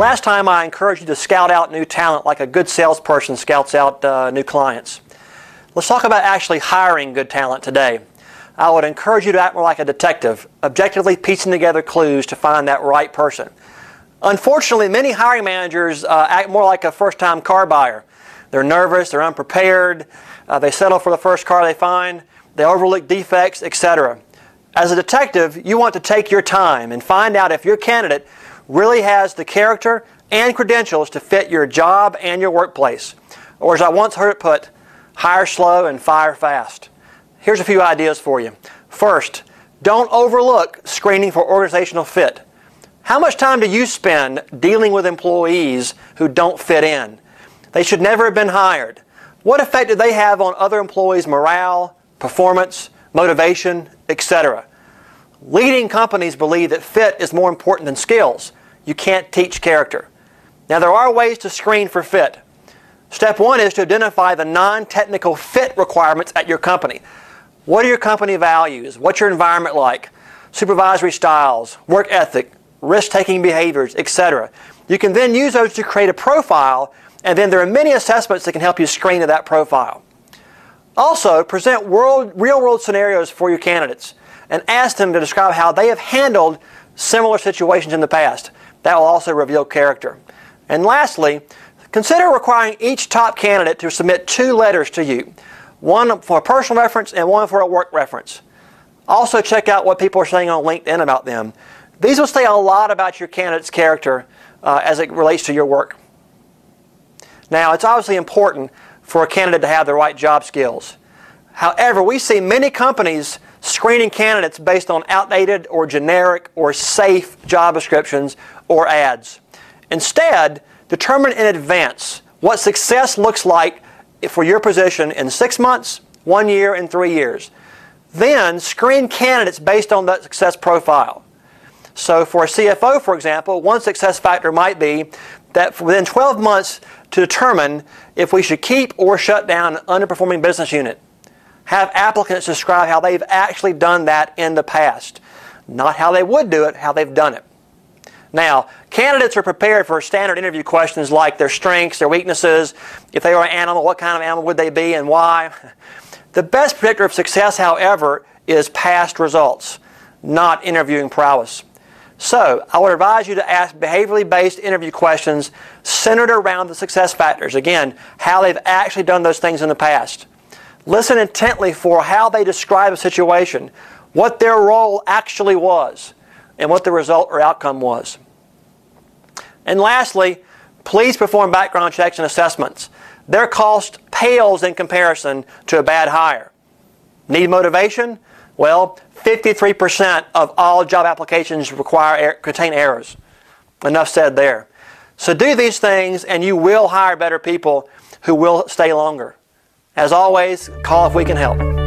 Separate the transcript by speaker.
Speaker 1: Last time I encouraged you to scout out new talent like a good salesperson scouts out new clients. Let's talk about actually hiring good talent today. I would encourage you to act more like a detective, objectively piecing together clues to find that right person. Unfortunately, many hiring managers act more like a first-time car buyer. They're nervous, they're unprepared, they settle for the first car they find, they overlook defects, etc. As a detective, you want to take your time and find out if your candidate really has the character and credentials to fit your job and your workplace. Or as I once heard it put, hire slow and fire fast. Here's a few ideas for you. First, don't overlook screening for organizational fit. How much time do you spend dealing with employees who don't fit in? They should never have been hired. What effect do they have on other employees' morale, performance, motivation, etc.? Leading companies believe that fit is more important than skills. You can't teach character. Now, there are ways to screen for fit. Step one is to identify the non-technical fit requirements at your company. What are your company values? What's your environment like? Supervisory styles, work ethic, risk-taking behaviors, etc. You can then use those to create a profile, and then there are many assessments that can help you screen to that profile. Also, present real-world scenarios for your candidates and ask them to describe how they have handled similar situations in the past. That will also reveal character. And lastly, consider requiring each top candidate to submit 2 letters to you, one for a personal reference and one for a work reference. Also check out what people are saying on LinkedIn about them. These will say a lot about your candidate's character as it relates to your work. Now, it's obviously important for a candidate to have the right job skills. However, we see many companies screening candidates based on outdated or generic or safe job descriptions or ads. Instead, determine in advance what success looks like for your position in 6 months, 1 year, and 3 years. Then screen candidates based on that success profile. So for a CFO, for example, one success factor might be that within 12 months to determine if we should keep or shut down an underperforming business unit. Have applicants describe how they've actually done that in the past. Not how they would do it, how they've done it. Now, candidates are prepared for standard interview questions like their strengths, their weaknesses, if they were an animal, what kind of animal would they be and why. The best predictor of success, however, is past results, not interviewing prowess. So, I would advise you to ask behaviorally based interview questions centered around the success factors. Again, how they've actually done those things in the past. Listen intently for how they describe a situation, what their role actually was, and what the result or outcome was. And lastly, please perform background checks and assessments. Their cost pales in comparison to a bad hire. Need motivation? Well, 53% of all job applications contain errors. Enough said there. So do these things and you will hire better people who will stay longer. As always, call if we can help.